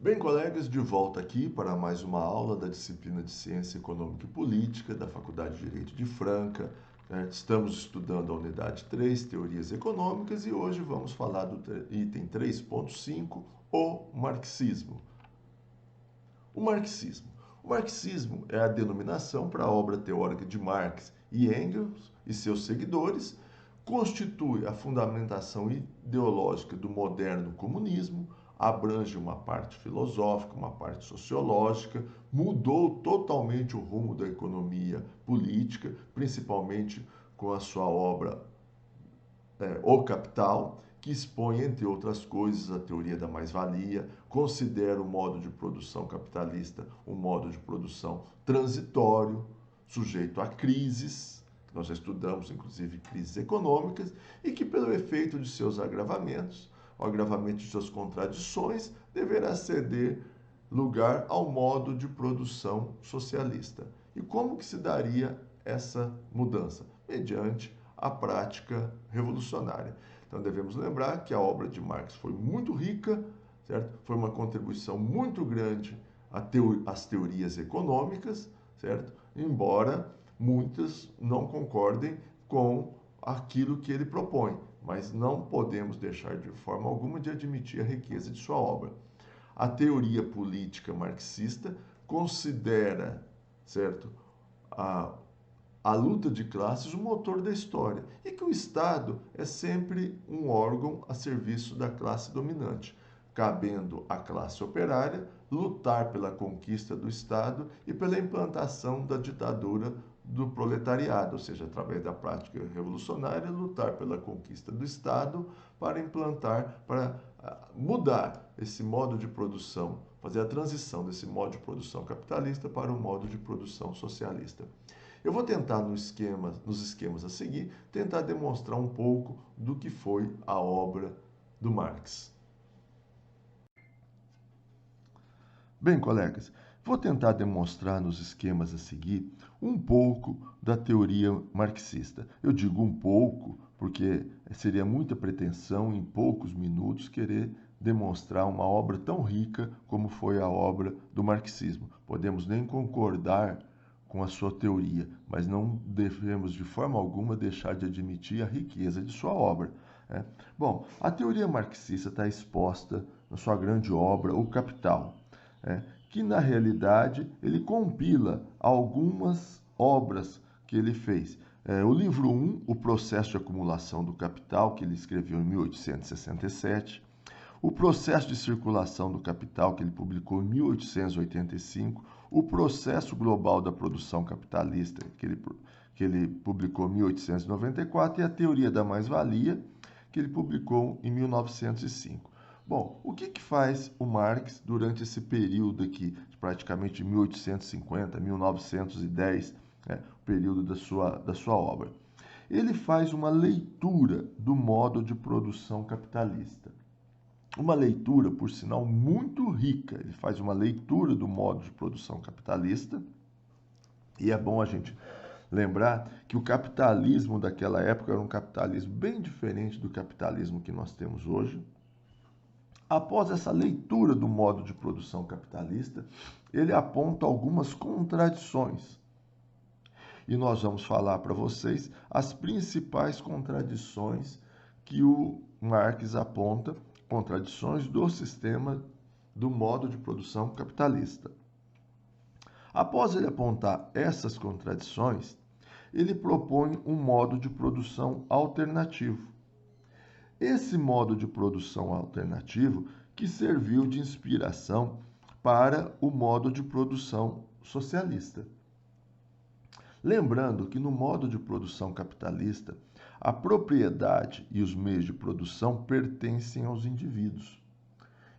Bem, colegas, de volta aqui para mais uma aula da disciplina de Ciência Econômica e Política da Faculdade de Direito de Franca. Estamos estudando a unidade 3, Teorias Econômicas, e hoje vamos falar do item 3.5, o marxismo. O marxismo. O marxismo é a denominação para a obra teórica de Marx e Engels e seus seguidores, constitui a fundamentação ideológica do moderno comunismo, abrange uma parte filosófica, uma parte sociológica, mudou totalmente o rumo da economia política, principalmente com a sua obra O Capital, que expõe, entre outras coisas, a teoria da mais-valia, considera o modo de produção capitalista um modo de produção transitório, sujeito a crises, que nós já estudamos, inclusive crises econômicas, e que, pelo efeito de seus agravamentos, o agravamento de suas contradições, deverá ceder lugar ao modo de produção socialista. E como que se daria essa mudança? Mediante a prática revolucionária. Então devemos lembrar que a obra de Marx foi muito rica, certo? Foi uma contribuição muito grande às teorias econômicas, certo? Embora muitas não concordem com aquilo que ele propõe, mas não podemos deixar de forma alguma de admitir a riqueza de sua obra. A teoria política marxista considera, certo, a luta de classes o motor da história e que o Estado é sempre um órgão a serviço da classe dominante, cabendo à classe operária lutar pela conquista do Estado e pela implantação da ditadura do proletariado, ou seja, através da prática revolucionária, lutar pela conquista do Estado para implantar, para mudar esse modo de produção, fazer a transição desse modo de produção capitalista para o modo de produção socialista. Eu vou tentar nos esquemas a seguir, tentar demonstrar um pouco do que foi a obra do Marx. Bem, colegas, vou tentar demonstrar nos esquemas a seguir um pouco da teoria marxista. Eu digo um pouco porque seria muita pretensão em poucos minutos querer demonstrar uma obra tão rica como foi a obra do marxismo. Podemos nem concordar com a sua teoria, mas não devemos de forma alguma deixar de admitir a riqueza de sua obra. Bom, a teoria marxista está exposta na sua grande obra, O Capital, que na realidade ele compila algumas obras que ele fez. O livro 1, O Processo de Acumulação do Capital, que ele escreveu em 1867, o Processo de Circulação do Capital, que ele publicou em 1885, o Processo Global da Produção Capitalista, que ele publicou em 1894, e a Teoria da Mais-Valia, que ele publicou em 1905. Bom, o que faz o Marx durante esse período aqui, praticamente de 1850 a 1910, o período da sua obra? Ele faz uma leitura do modo de produção capitalista. Uma leitura, por sinal, muito rica. Ele faz uma leitura do modo de produção capitalista. E é bom a gente lembrar que o capitalismo daquela época era um capitalismo bem diferente do capitalismo que nós temos hoje. Após essa leitura do modo de produção capitalista, ele aponta algumas contradições. E nós vamos falar para vocês as principais contradições que o Marx aponta, contradições do sistema do modo de produção capitalista. Após ele apontar essas contradições, ele propõe um modo de produção alternativo. Esse modo de produção alternativo que serviu de inspiração para o modo de produção socialista. Lembrando que no modo de produção capitalista, a propriedade e os meios de produção pertencem aos indivíduos,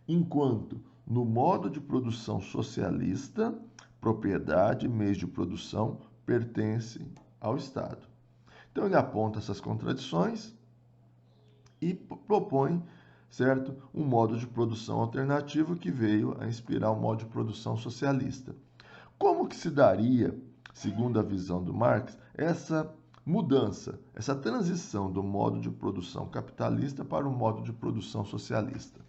enquanto no modo de produção socialista, propriedade e meios de produção pertencem ao Estado. Então ele aponta essas contradições e propõe, certo, um modo de produção alternativo que veio a inspirar o modo de produção socialista. Como que se daria, segundo a visão do Marx, essa mudança, essa transição do modo de produção capitalista para o modo de produção socialista?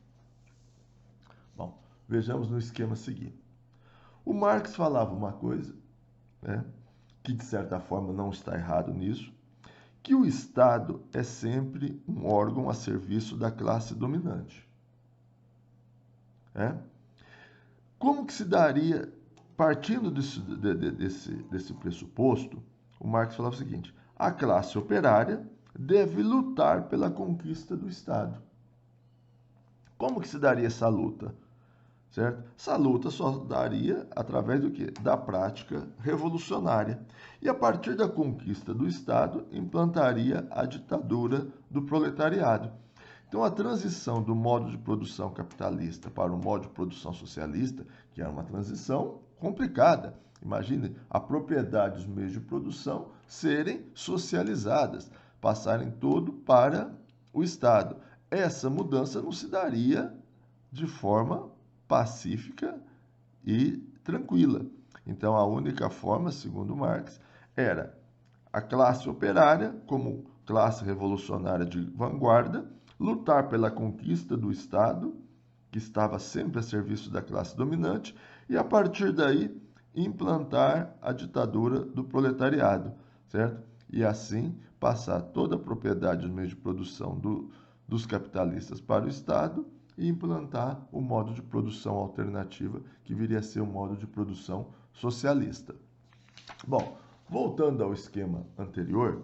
Bom, Vejamos no esquema seguinte. O Marx falava uma coisa, né, que de certa forma não está errado nisso, que o Estado é sempre um órgão a serviço da classe dominante. Como que se daria, partindo desse pressuposto, o Marx falava o seguinte: a classe operária deve lutar pela conquista do Estado. Como que se daria essa luta? Certo? Essa luta só daria através do quê? Da prática revolucionária. E a partir da conquista do Estado, implantaria a ditadura do proletariado. Então, a transição do modo de produção capitalista para o modo de produção socialista, que era uma transição complicada. Imagine a propriedade dos meios de produção serem socializadas, passarem todo para o Estado. Essa mudança não se daria de forma pacífica e tranquila. Então, a única forma, segundo Marx, era a classe operária, como classe revolucionária de vanguarda, lutar pela conquista do Estado, que estava sempre a serviço da classe dominante, e a partir daí implantar a ditadura do proletariado, certo? E assim passar toda a propriedade dos meios de produção dos capitalistas para o Estado e implantar o modo de produção alternativa, que viria a ser o modo de produção socialista. Bom, voltando ao esquema anterior,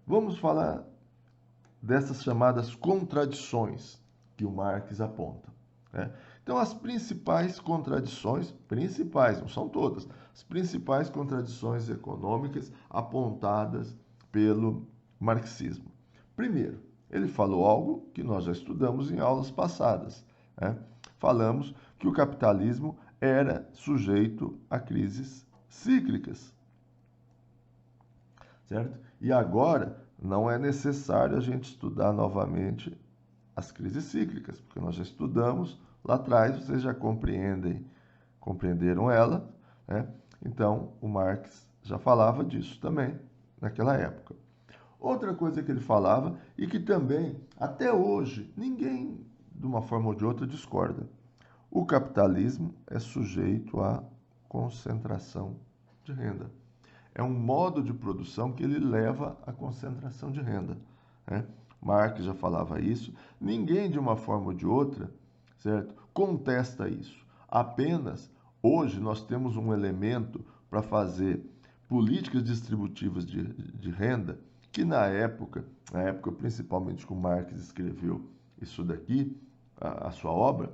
vamos falar dessas chamadas contradições que o Marx aponta. Então, as principais contradições, não são todas, as principais contradições econômicas apontadas pelo marxismo. Primeiro, ele falou algo que nós já estudamos em aulas passadas. Falamos que o capitalismo era sujeito a crises cíclicas. Certo? E agora não é necessário a gente estudar novamente as crises cíclicas, porque nós já estudamos lá atrás, vocês já compreenderam ela, Então, o Marx já falava disso também naquela época. Outra coisa que ele falava, e que também, até hoje, ninguém, de uma forma ou de outra, discorda. O capitalismo é sujeito à concentração de renda. É um modo de produção que ele leva à concentração de renda. Marx já falava isso. Ninguém, de uma forma ou de outra, certo, contesta isso. Apenas, hoje, nós temos um elemento para fazer políticas distributivas de renda que na época principalmente que o Marx escreveu isso daqui, a sua obra,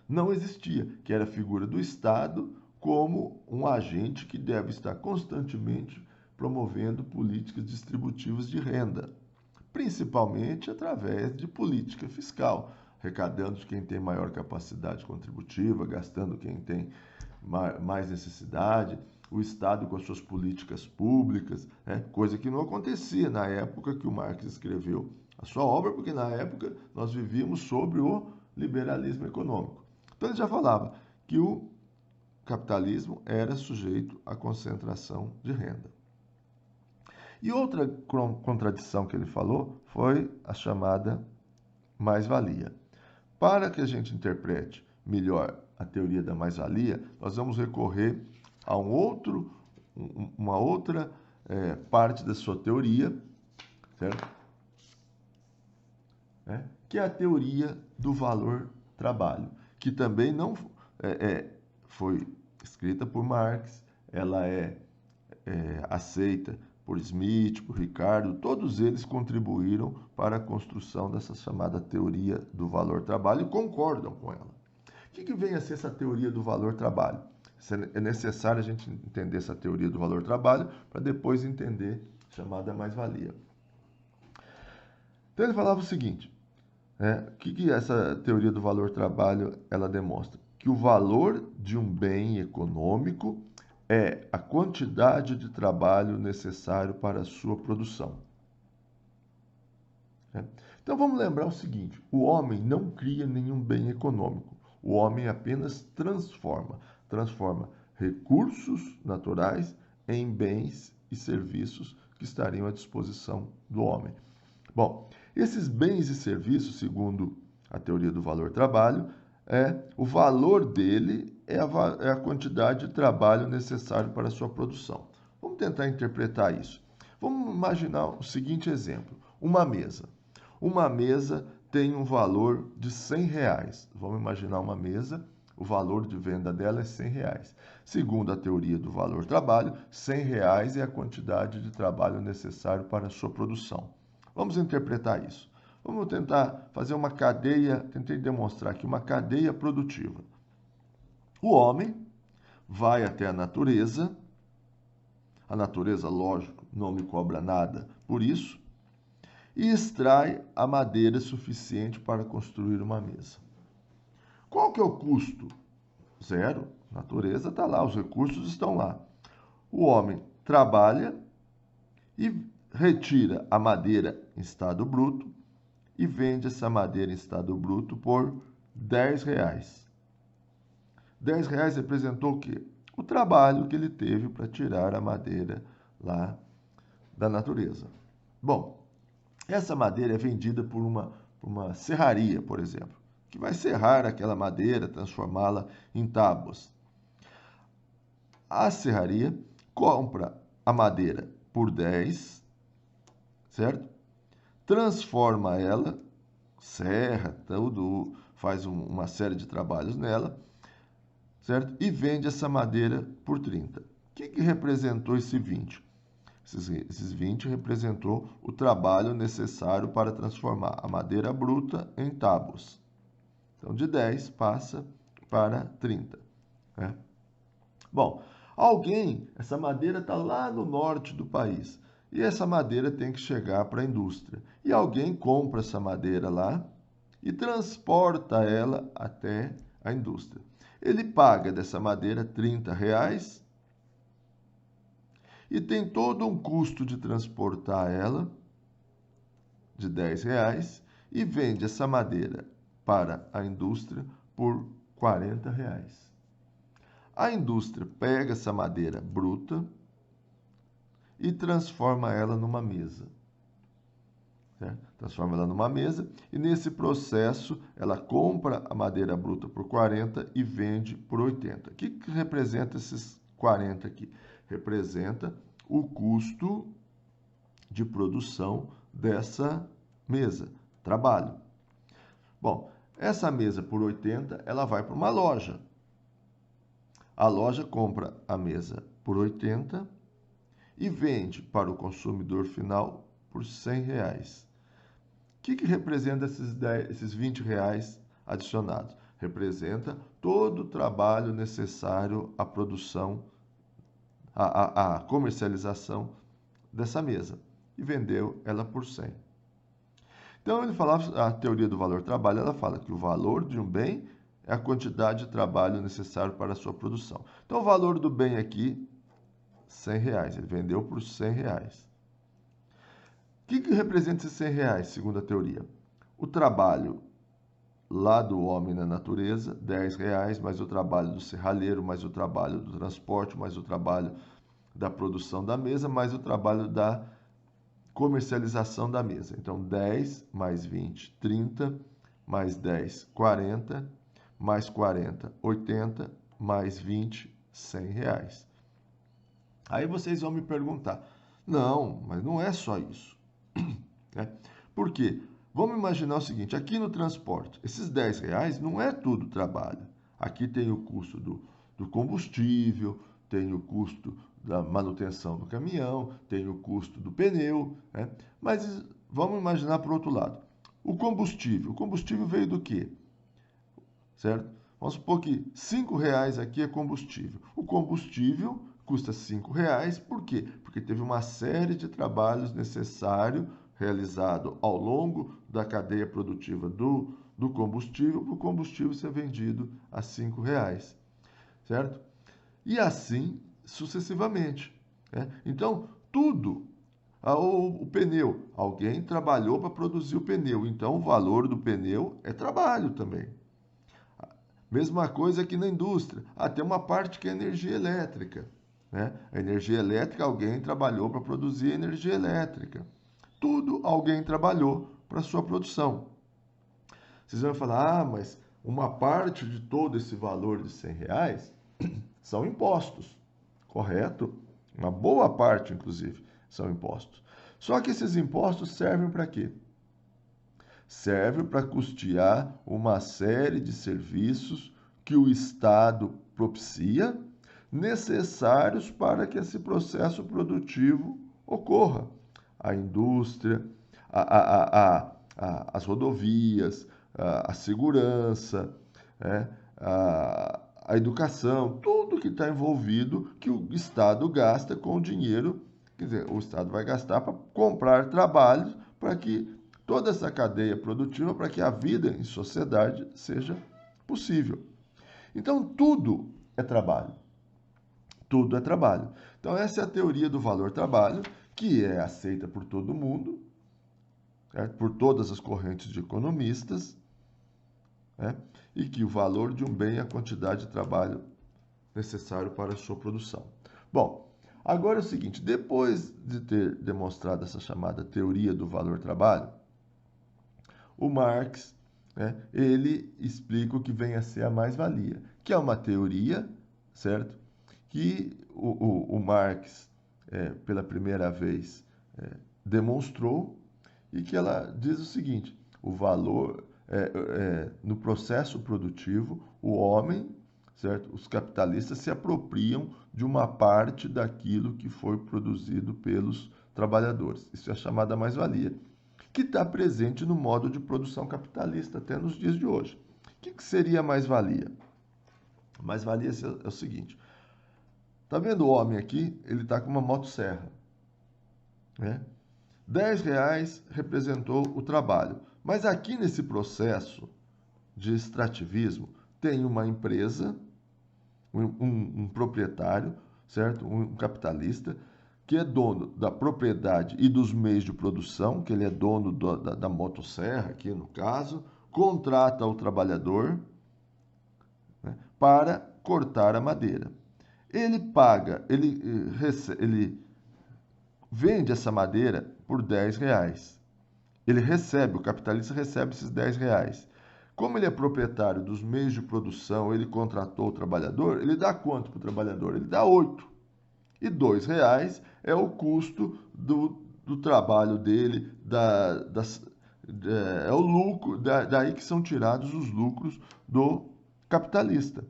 não existia, que era a figura do Estado como um agente que deve estar constantemente promovendo políticas distributivas de renda, principalmente através de política fiscal, arrecadando de quem tem maior capacidade contributiva, gastando quem tem mais necessidade, o Estado com as suas políticas públicas, coisa que não acontecia na época que o Marx escreveu a sua obra, porque na época nós vivíamos sobre o liberalismo econômico. Então ele já falava que o capitalismo era sujeito à concentração de renda. E outra contradição que ele falou foi a chamada mais-valia. Para que a gente interprete melhor a teoria da mais-valia, nós vamos recorrer a uma outra parte da sua teoria, certo? Que é a teoria do valor-trabalho, que também não foi escrita por Marx, ela é aceita por Smith, por Ricardo, todos eles contribuíram para a construção dessa chamada teoria do valor-trabalho e concordam com ela. O que vem a ser essa teoria do valor-trabalho? É necessário a gente entender essa teoria do valor-trabalho para depois entender a chamada mais-valia. Então ele falava o seguinte, o que essa teoria do valor-trabalho ela demonstra? Que o valor de um bem econômico é a quantidade de trabalho necessário para a sua produção. Então vamos lembrar o seguinte, o homem não cria nenhum bem econômico, o homem apenas transforma recursos naturais em bens e serviços que estariam à disposição do homem. Bom, esses bens e serviços, segundo a teoria do valor-trabalho, o valor dele é a quantidade de trabalho necessário para a sua produção. Vamos tentar interpretar isso. Vamos imaginar o seguinte exemplo. Uma mesa. Uma mesa tem um valor de R$100. Vamos imaginar uma mesa, o valor de venda dela é R$100. Segundo a teoria do valor-trabalho, R$100 é a quantidade de trabalho necessário para a sua produção. Vamos interpretar isso. Vamos tentar fazer uma cadeia, tentei demonstrar aqui uma cadeia produtiva. O homem vai até a natureza, lógico, não me cobra nada por isso, e extrai a madeira suficiente para construir uma mesa. Qual que é o custo? Zero. A natureza está lá, os recursos estão lá. O homem trabalha e retira a madeira em estado bruto e vende essa madeira em estado bruto por R$10. R$10 representou o quê? O trabalho que ele teve para tirar a madeira lá da natureza. Bom, essa madeira é vendida por uma serraria, por exemplo, que vai serrar aquela madeira, transformá-la em tábuas. A serraria compra a madeira por 10, certo? Transforma ela, serra, tudo, faz uma série de trabalhos nela, certo? E vende essa madeira por 30. O que representou esse 20? Esses 20 representou o trabalho necessário para transformar a madeira bruta em tábuas. Então, de 10 passa para 30. Né? Bom, essa madeira está lá no norte do país. E essa madeira tem que chegar para a indústria. E alguém compra essa madeira lá e transporta ela até a indústria. Ele paga dessa madeira R$30 e tem todo um custo de transportar ela de R$10 e vende essa madeira para a indústria por R$40. A indústria pega essa madeira bruta e transforma ela numa mesa. Certo? Transforma ela numa mesa e nesse processo ela compra a madeira bruta por 40 e vende por 80. O que representa esses 40 aqui? Representa o custo de produção dessa mesa, trabalho. Bom, essa mesa por 80, ela vai para uma loja. A loja compra a mesa por 80 e vende para o consumidor final por R$100. O que representa esses R$20 adicionados? Representa todo o trabalho necessário à produção, à comercialização dessa mesa. E vendeu ela por 100. Então, ele falava, a teoria do valor-trabalho, ela fala que o valor de um bem é a quantidade de trabalho necessário para a sua produção. Então, o valor do bem aqui, R$100. Ele vendeu por R$100. O que representa esses R$100, segundo a teoria? O trabalho lá do homem na natureza, R$10, mais o trabalho do serralheiro, mais o trabalho do transporte, mais o trabalho da produção da mesa, mais o trabalho da comercialização da mesa. Então, 10 mais 20, 30, mais 10, 40, mais 40, 80, mais 20, R$100. Aí vocês vão me perguntar, não, mas não é só isso. Por quê? Vamos imaginar o seguinte, aqui no transporte, esses R$10 não é tudo trabalho. Aqui tem o custo do combustível, tem o custo da manutenção do caminhão, tem o custo do pneu, né? Mas vamos imaginar por outro lado. O combustível veio do quê? Certo? Vamos supor que R$5 aqui é combustível. O combustível custa R$5, por quê? Porque teve uma série de trabalhos necessários realizado ao longo da cadeia produtiva do combustível, para o combustível ser vendido a R$5, certo? E assim sucessivamente. Né? Então, tudo, o pneu, alguém trabalhou para produzir o pneu, então o valor do pneu é trabalho também. Mesma coisa aqui na indústria, tem uma parte que é energia elétrica. Né? A energia elétrica, alguém trabalhou para produzir energia elétrica. Tudo alguém trabalhou para a sua produção. Vocês vão falar, mas uma parte de todo esse valor de R$ 100 são impostos, correto? Uma boa parte, inclusive, são impostos. Só que esses impostos servem para quê? Servem para custear uma série de serviços que o Estado propicia, necessários para que esse processo produtivo ocorra. A indústria, as rodovias, a segurança, a educação, tudo que está envolvido que o Estado gasta com o dinheiro, quer dizer, o Estado vai gastar para comprar trabalhos para que toda essa cadeia produtiva, para que a vida em sociedade seja possível. Então, tudo é trabalho. Tudo é trabalho. Então, essa é a teoria do valor-trabalho, que é aceita por todo mundo, certo? Por todas as correntes de economistas, né? E que o valor de um bem é a quantidade de trabalho necessário para a sua produção. Bom, agora é o seguinte, depois de ter demonstrado essa chamada teoria do valor-trabalho, o Marx, né, ele explica o que vem a ser a mais-valia, que é uma teoria, certo? Que o Marx, pela primeira vez, demonstrou, e que ela diz o seguinte, o valor, no processo produtivo, o homem, certo? Os capitalistas se apropriam de uma parte daquilo que foi produzido pelos trabalhadores. Isso é chamada mais-valia, que está presente no modo de produção capitalista até nos dias de hoje. O que seria mais-valia? Mais-valia é o seguinte, tá vendo o homem aqui? Ele está com uma motosserra, né? R$ 10 representou o trabalho. Mas aqui nesse processo de extrativismo tem uma empresa, um proprietário, certo? Um capitalista, que é dono da propriedade e dos meios de produção, que ele é dono da motosserra, aqui no caso, contrata o trabalhador, né, para cortar a madeira. Ele paga, ele vende essa madeira por R$ 10. Ele recebe, o capitalista recebe esses R$ 10. Como ele é proprietário dos meios de produção, ele contratou o trabalhador, ele dá quanto para o trabalhador? Ele dá 8. E R$ 2 é o custo do trabalho dele, é o lucro, daí que são tirados os lucros do capitalista.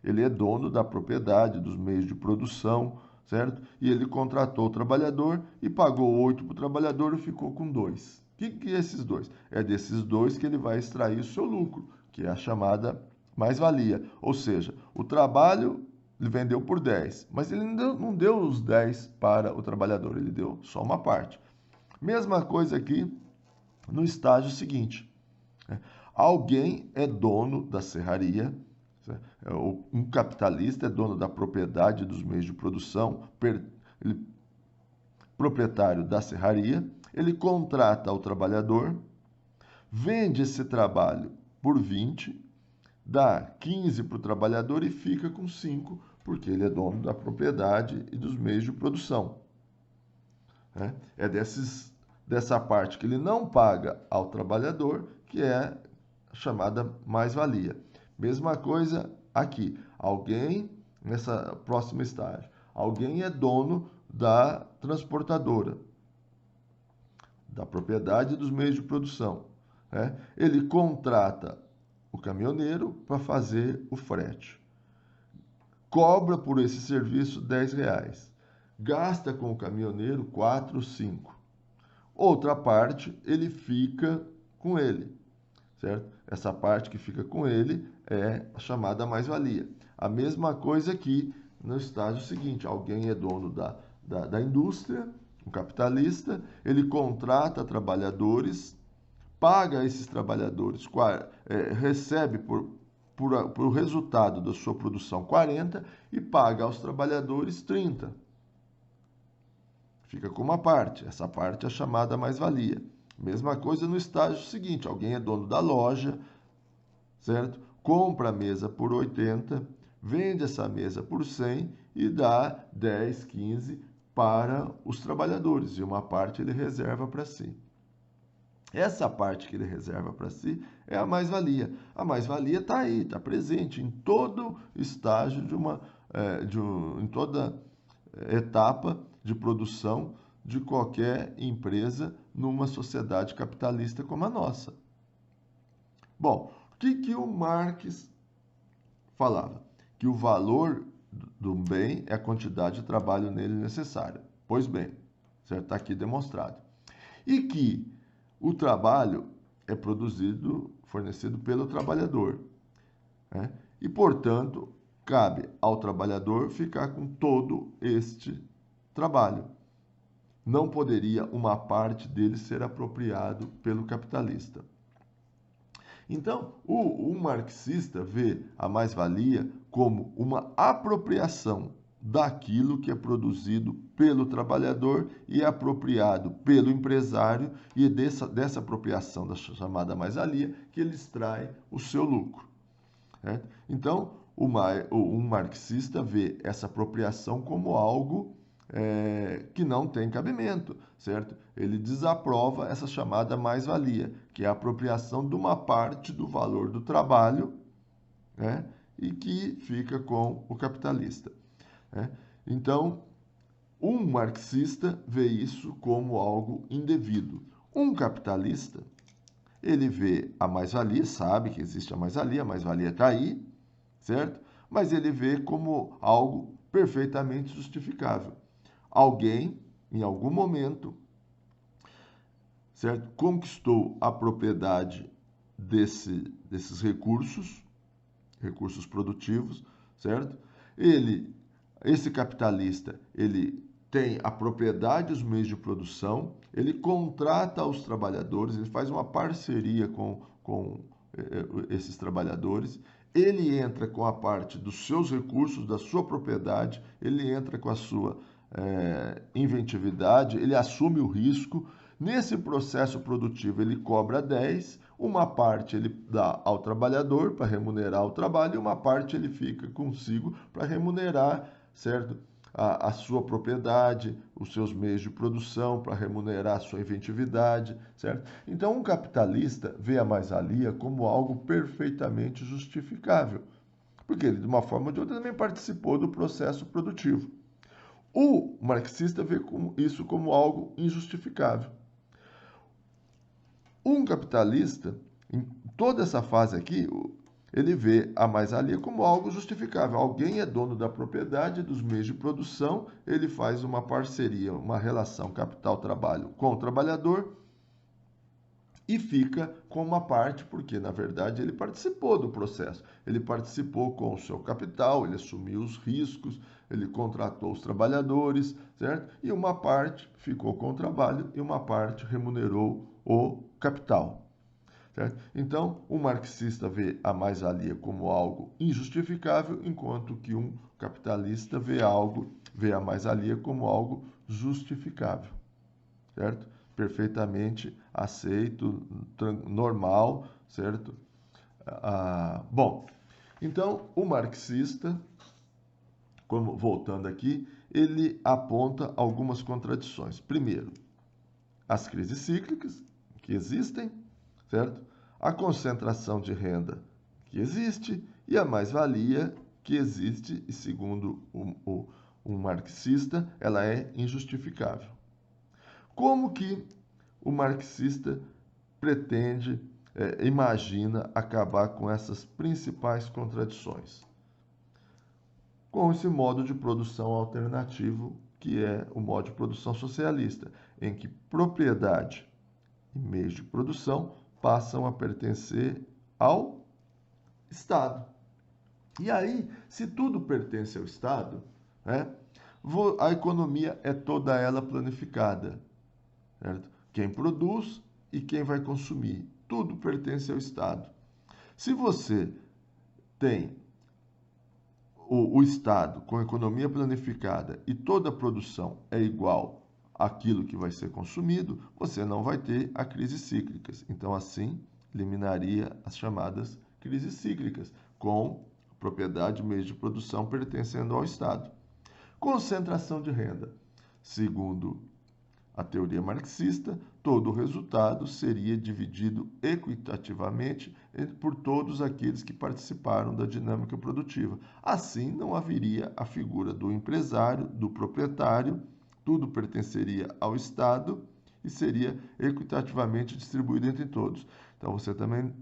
Ele é dono da propriedade, dos meios de produção, certo? E ele contratou o trabalhador e pagou 8 para o trabalhador e ficou com 2. O que é esses 2? É desses 2 que ele vai extrair o seu lucro, que é a chamada mais-valia. Ou seja, o trabalho ele vendeu por 10, mas ele não deu os 10 para o trabalhador, ele deu só uma parte. Mesma coisa aqui no estágio seguinte. Alguém é dono da serraria, um capitalista é dono da propriedade dos meios de produção, proprietário da serraria, ele contrata o trabalhador, vende esse trabalho por 20, dá 15 para o trabalhador e fica com 5, porque ele é dono da propriedade e dos meios de produção. É dessa parte que ele não paga ao trabalhador, que é chamada mais-valia. Mesma coisa aqui. Alguém, nessa próxima estágio, alguém é dono da transportadora, da propriedade e dos meios de produção. Ele contrata o caminhoneiro para fazer o frete. Cobra por esse serviço R$ 10. Gasta com o caminhoneiro 4, 5. Outra parte, ele fica com ele, certo? Essa parte que fica com ele é a chamada mais-valia. A mesma coisa aqui no estágio seguinte. Alguém é dono da indústria, um capitalista, ele contrata trabalhadores, paga esses trabalhadores, recebe por o resultado da sua produção 40 e paga aos trabalhadores 30. Fica com uma parte. Essa parte é chamada mais-valia. Mesma coisa no estágio seguinte. Alguém é dono da loja, certo? Compra a mesa por 80, vende essa mesa por 100 e dá 10, 15 para os trabalhadores. E uma parte ele reserva para si. Essa parte que ele reserva para si é a mais-valia. A mais-valia está aí, está presente em todo estágio em toda etapa de produção de qualquer empresa numa sociedade capitalista como a nossa. Bom, o que o Marx falava? Que o valor do bem é a quantidade de trabalho nele necessária. Pois bem, certo? Está aqui demonstrado. E que o trabalho é fornecido pelo trabalhador, né? E, portanto, cabe ao trabalhador ficar com todo este trabalho. Não poderia uma parte dele ser apropriado pelo capitalista. Então, o marxista vê a mais-valia como uma apropriação daquilo que é produzido pelo trabalhador e é apropriado pelo empresário, e é dessa apropriação da chamada mais-valia que ele extrai o seu lucro. Certo? Então, um marxista vê essa apropriação como algo que não tem cabimento, certo? Ele desaprova essa chamada mais-valia, que é a apropriação de uma parte do valor do trabalho, né? E que fica com o capitalista, né? Então, um marxista vê isso como algo indevido. Um capitalista, ele vê a mais-valia, sabe que existe a mais-valia está aí, certo? Mas ele vê como algo perfeitamente justificável. Alguém, em algum momento, certo, conquistou a propriedade desses recursos produtivos, certo? Esse capitalista, ele tem a propriedade dos meios de produção, ele contrata os trabalhadores, ele faz uma parceria com esses trabalhadores, ele entra com a parte dos seus recursos, da sua propriedade, ele entra com a sua inventividade, ele assume o risco. Nesse processo produtivo, ele cobra 10, uma parte ele dá ao trabalhador para remunerar o trabalho e uma parte ele fica consigo para remunerar, certo? A sua propriedade, os seus meios de produção, para remunerar a sua inventividade, certo? Então, um capitalista vê a mais-valia como algo perfeitamente justificável, porque ele, de uma forma ou de outra, também participou do processo produtivo. O marxista vê isso como algo injustificável. Um capitalista, em toda essa fase aqui, ele vê a mais-valia como algo justificável. Alguém é dono da propriedade, dos meios de produção, ele faz uma parceria, uma relação capital-trabalho com o trabalhador e fica com uma parte, porque na verdade ele participou do processo. Ele participou com o seu capital, ele assumiu os riscos, ele contratou os trabalhadores, certo? E uma parte ficou com o trabalho e uma parte remunerou o capital. Certo? Então, o marxista vê a mais-valia como algo injustificável, enquanto que um capitalista vê a mais-valia como algo justificável. Certo? Perfeitamente aceito, normal, certo? Bom, então o marxista, voltando aqui, ele aponta algumas contradições. Primeiro, as crises cíclicas que existem, certo? A concentração de renda que existe e a mais-valia que existe, e segundo um marxista, ela é injustificável. Como que o marxista pretende, imagina acabar com essas principais contradições? Com esse modo de produção alternativo, que é o modo de produção socialista, em que propriedade e meios de produção passam a pertencer ao Estado. E aí, se tudo pertence ao Estado, né, a economia é toda ela planificada. Certo? Quem produz e quem vai consumir. Tudo pertence ao Estado. Se você tem o Estado com economia planificada e toda a produção é igual àquilo que vai ser consumido, você não vai ter a crise cíclicas. Então, assim, eliminaria as chamadas crises cíclicas, com propriedade e meios de produção pertencendo ao Estado. Concentração de renda. Segundo a teoria marxista, todo o resultado seria dividido equitativamente por todos aqueles que participaram da dinâmica produtiva. Assim, não haveria a figura do empresário, do proprietário, tudo pertenceria ao Estado e seria equitativamente distribuído entre todos. Então, você também,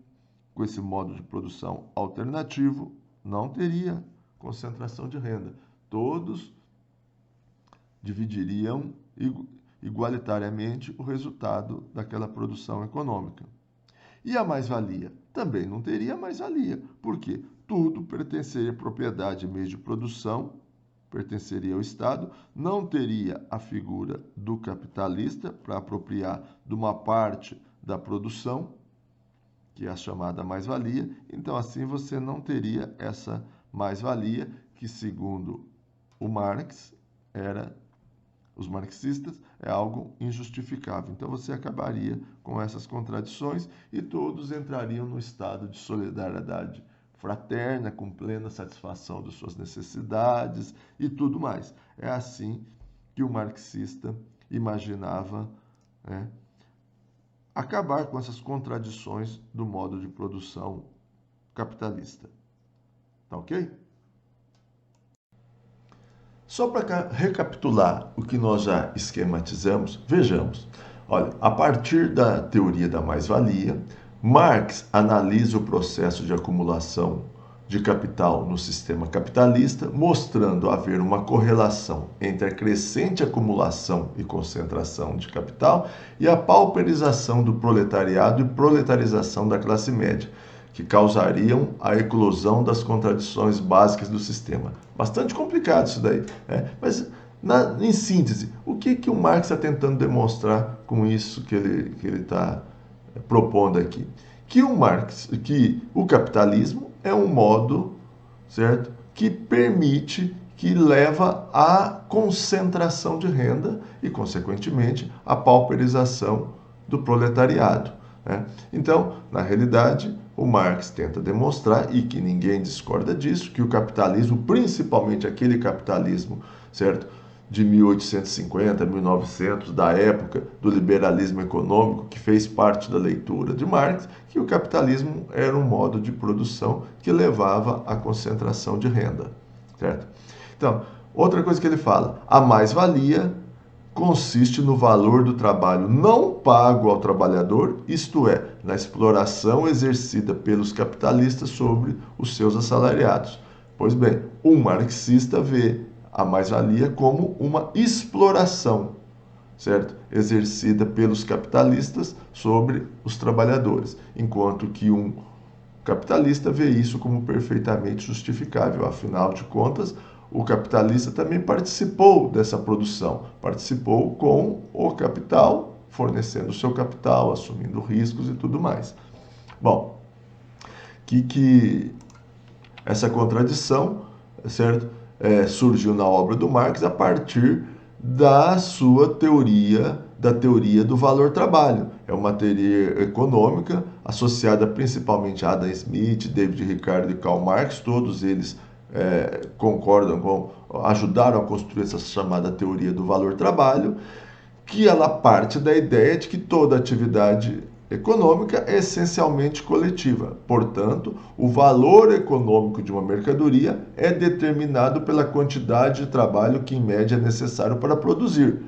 com esse modo de produção alternativo, não teria concentração de renda. Todos dividiriam igualitariamente o resultado daquela produção econômica. E a mais-valia? Também não teria mais-valia. Por quê? Tudo pertenceria à propriedade e meios de produção, pertenceria ao Estado, não teria a figura do capitalista para apropriar de uma parte da produção, que é a chamada mais-valia. Então, assim, você não teria essa mais-valia que, segundo o Marx, os marxistas, é algo injustificável. Então, você acabaria com essas contradições e todos entrariam no estado de solidariedade fraterna, com plena satisfação de suas necessidades e tudo mais. É assim que o marxista imaginava, né, acabar com essas contradições do modo de produção capitalista. Tá ok? Só para recapitular o que nós já esquematizamos, vejamos. Olha, a partir da teoria da mais-valia, Marx analisa o processo de acumulação de capital no sistema capitalista, mostrando haver uma correlação entre a crescente acumulação e concentração de capital e a pauperização do proletariado e proletarização da classe média, que causariam a eclosão das contradições básicas do sistema. Bastante complicado isso daí, né? Mas, em síntese, o que o Marx está tentando demonstrar com isso que ele está propondo aqui? Que o capitalismo é um modo, certo, que permite, que leva à concentração de renda e, consequentemente, à pauperização do proletariado, né? Então, na realidade, o Marx tenta demonstrar, e que ninguém discorda disso, que o capitalismo, principalmente aquele capitalismo, certo, de 1850, 1900, da época do liberalismo econômico, que fez parte da leitura de Marx, que o capitalismo era um modo de produção que levava à concentração de renda, certo? Então, outra coisa que ele fala, a mais-valia consiste no valor do trabalho não pago ao trabalhador, isto é, na exploração exercida pelos capitalistas sobre os seus assalariados. Pois bem, um marxista vê a mais-valia como uma exploração, certo? Exercida pelos capitalistas sobre os trabalhadores, enquanto que um capitalista vê isso como perfeitamente justificável. Afinal de contas, o capitalista também participou dessa produção, participou com o capital, fornecendo o seu capital, assumindo riscos e tudo mais. Bom, que essa contradição, certo, surgiu na obra do Marx a partir da sua teoria, da teoria do valor-trabalho. É uma teoria econômica associada principalmente a Adam Smith, David Ricardo e Karl Marx, todos eles concordam ajudaram a construir essa chamada teoria do valor-trabalho, que ela parte da ideia de que toda atividade econômica é essencialmente coletiva. Portanto, o valor econômico de uma mercadoria é determinado pela quantidade de trabalho que, em média, é necessário para produzir,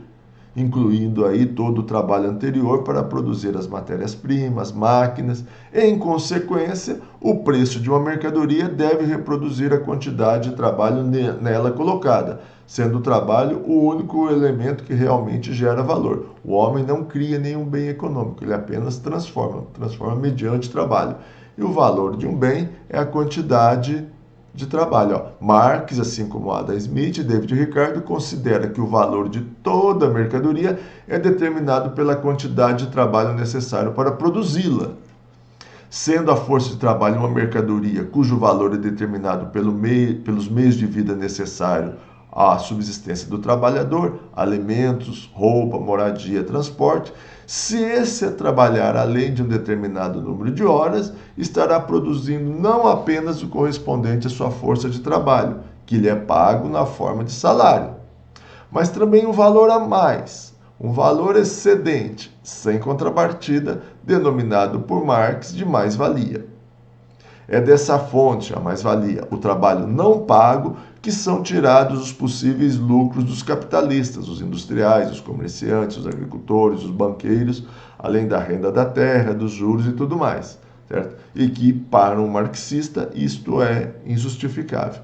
incluindo aí todo o trabalho anterior para produzir as matérias-primas, máquinas. Em consequência, o preço de uma mercadoria deve reproduzir a quantidade de trabalho nela colocada, sendo o trabalho o único elemento que realmente gera valor. O homem não cria nenhum bem econômico, ele apenas transforma mediante trabalho. E o valor de um bem é a quantidade de trabalho. Marx, assim como Adam Smith e David Ricardo, considera que o valor de toda mercadoria é determinado pela quantidade de trabalho necessário para produzi-la. Sendo a força de trabalho uma mercadoria cujo valor é determinado pelos meios de vida necessários à subsistência do trabalhador, alimentos, roupa, moradia, transporte, se esse trabalhar além de um determinado número de horas, estará produzindo não apenas o correspondente à sua força de trabalho, que lhe é pago na forma de salário, mas também um valor a mais, um valor excedente, sem contrapartida, denominado por Marx de mais-valia. É dessa fonte, a mais-valia, o trabalho não pago, que são tirados os possíveis lucros dos capitalistas, os industriais, os comerciantes, os agricultores, os banqueiros, além da renda da terra, dos juros e tudo mais, certo? E que, para um marxista, isto é injustificável.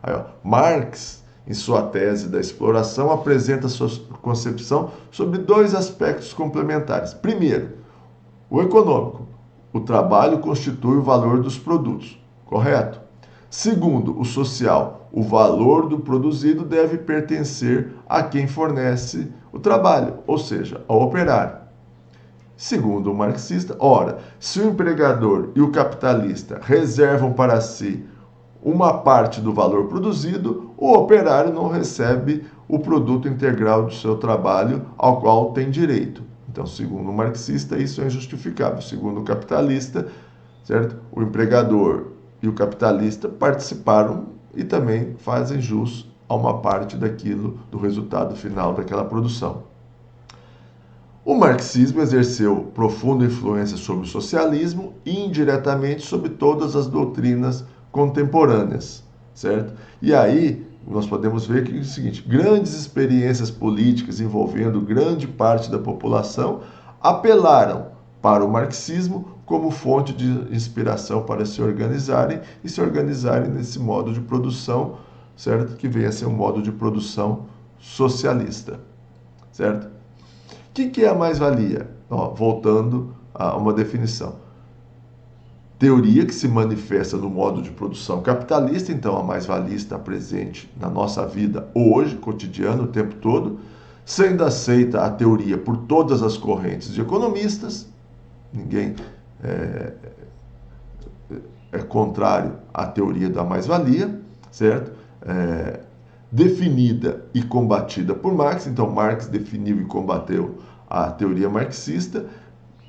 Aí, ó, Marx, em sua tese da exploração, apresenta sua concepção sobre dois aspectos complementares. Primeiro, o econômico. O trabalho constitui o valor dos produtos, correto? Segundo, o social. O valor do produzido deve pertencer a quem fornece o trabalho, ou seja, ao operário. Segundo o marxista, ora, se o empregador e o capitalista reservam para si uma parte do valor produzido, o operário não recebe o produto integral do seu trabalho ao qual tem direito. Então, segundo o marxista, isso é injustificável. Segundo o capitalista, certo? O empregador e o capitalista participaram e também fazem jus a uma parte daquilo, do resultado final daquela produção. O marxismo exerceu profunda influência sobre o socialismo e indiretamente sobre todas as doutrinas contemporâneas, certo? E aí nós podemos ver que é o seguinte: grandes experiências políticas envolvendo grande parte da população apelaram para o marxismo como fonte de inspiração para se organizarem e se organizarem nesse modo de produção, certo? Que vem a ser um modo de produção socialista, certo? O que é a mais-valia? Voltando a uma definição. Teoria que se manifesta no modo de produção capitalista, então a mais-valia está presente na nossa vida hoje, cotidiano, o tempo todo, sendo aceita a teoria por todas as correntes de economistas, ninguém é contrário à teoria da mais-valia, certo? Definida e combatida por Marx, então Marx definiu e combateu a teoria marxista,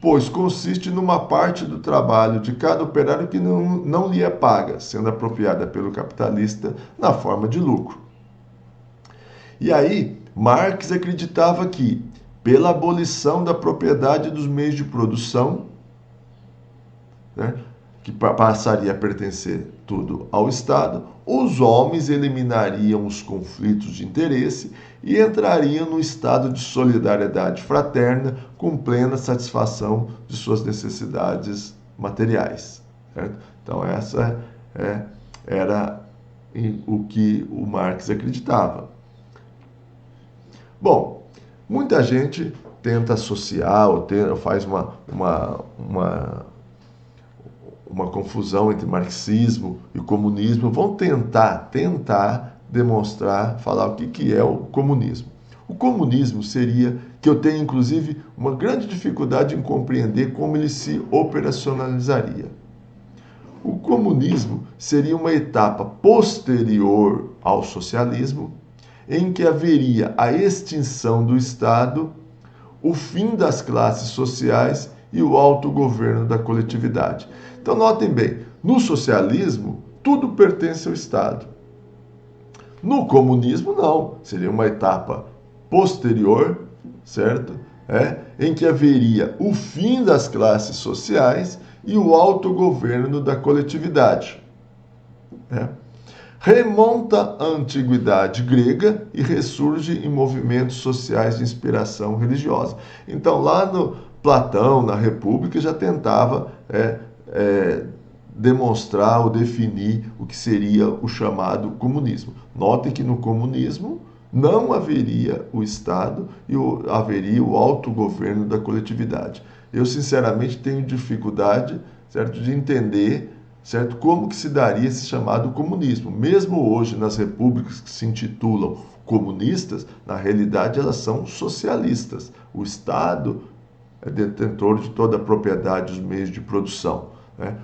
pois consiste numa parte do trabalho de cada operário que não lhe é paga, sendo apropriada pelo capitalista na forma de lucro. E aí, Marx acreditava que, pela abolição da propriedade dos meios de produção, né, que passaria a pertencer tudo ao Estado, os homens eliminariam os conflitos de interesse e entrariam no estado de solidariedade fraterna com plena satisfação de suas necessidades materiais, certo? Então essa era o que o Marx acreditava. Bom, muita gente tenta associar ou faz uma confusão entre marxismo e comunismo, vão tentar demonstrar, falar o que é o comunismo. O comunismo seria, que eu tenho inclusive uma grande dificuldade em compreender como ele se operacionalizaria. O comunismo seria uma etapa posterior ao socialismo, em que haveria a extinção do Estado, o fim das classes sociais e o autogoverno da coletividade. Então, notem bem, no socialismo, tudo pertence ao Estado. No comunismo, não. Seria uma etapa posterior, certo? Em que haveria o fim das classes sociais e o autogoverno da coletividade. Remonta à antiguidade grega e ressurge em movimentos sociais de inspiração religiosa. Então, lá no Platão, na República, já tentava demonstrar ou definir o que seria o chamado comunismo. Notem que no comunismo não haveria o Estado e haveria o autogoverno da coletividade. Eu, sinceramente, tenho dificuldade, certo, de entender, certo, como que se daria esse chamado comunismo. Mesmo hoje, nas repúblicas que se intitulam comunistas, na realidade elas são socialistas. O Estado é detentor de toda a propriedade dos meios de produção.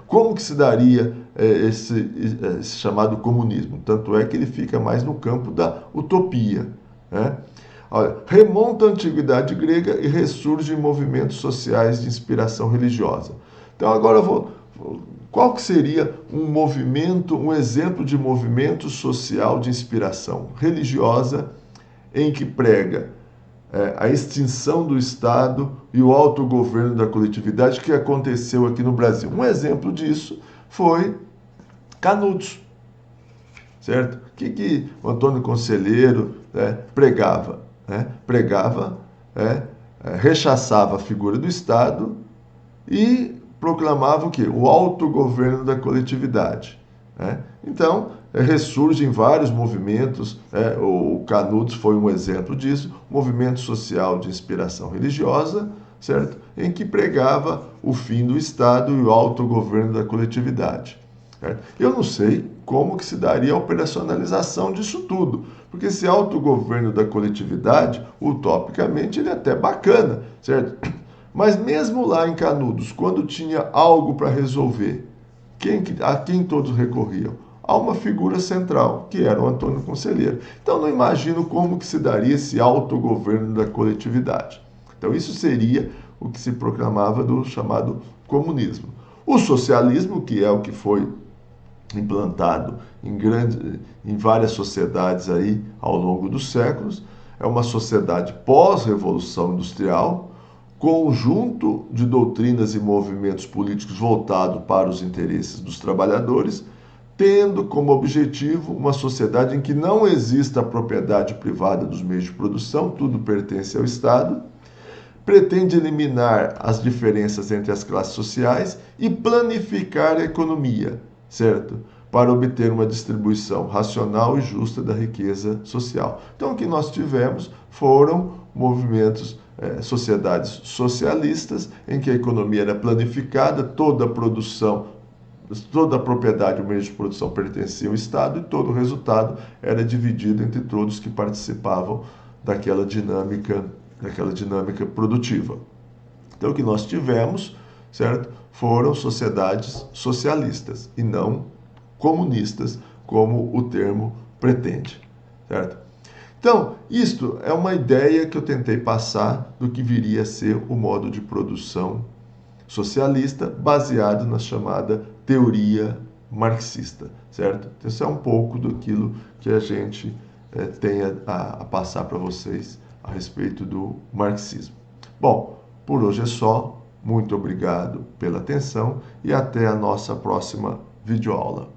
Como que se daria esse chamado comunismo? Tanto é que ele fica mais no campo da utopia. Olha, remonta à antiguidade grega e ressurge em movimentos sociais de inspiração religiosa. Então agora qual que seria um exemplo de movimento social de inspiração religiosa em que prega a extinção do Estado e o autogoverno da coletividade que aconteceu aqui no Brasil. Um exemplo disso foi Canudos, certo? O que o Antônio Conselheiro, né, pregava? Né? Pregava, rechaçava a figura do Estado e proclamava o quê? O autogoverno da coletividade. Né? Então, ressurgem vários movimentos, o Canudos foi um exemplo disso, movimento social de inspiração religiosa, certo? Em que pregava o fim do Estado e o autogoverno da coletividade. Certo? Eu não sei como que se daria a operacionalização disso tudo, porque esse autogoverno da coletividade, utopicamente, ele é até bacana, certo? Mas mesmo lá em Canudos, quando tinha algo para resolver, a quem todos recorriam? A uma figura central, que era o Antônio Conselheiro. Então não imagino como que se daria esse autogoverno da coletividade. Então isso seria o que se proclamava do chamado comunismo. O socialismo, que é o que foi implantado em várias sociedades aí ao longo dos séculos, é uma sociedade pós-revolução industrial, conjunto de doutrinas e movimentos políticos voltado para os interesses dos trabalhadores, tendo como objetivo uma sociedade em que não exista a propriedade privada dos meios de produção, tudo pertence ao Estado, pretende eliminar as diferenças entre as classes sociais e planificar a economia, certo? Para obter uma distribuição racional e justa da riqueza social. Então, o que nós tivemos foram movimentos, sociedades socialistas, em que a economia era planificada, toda a produção, toda a propriedade, o meio de produção pertencia ao Estado e todo o resultado era dividido entre todos que participavam daquela dinâmica produtiva. Então, o que nós tivemos, certo, foram sociedades socialistas e não comunistas, como o termo pretende, certo? Então, isto é uma ideia que eu tentei passar do que viria a ser o modo de produção socialista baseado na chamada teoria marxista, certo? Isso é um pouco daquilo que a gente tem a passar para vocês a respeito do marxismo. Bom, por hoje é só. Muito obrigado pela atenção e até a nossa próxima videoaula.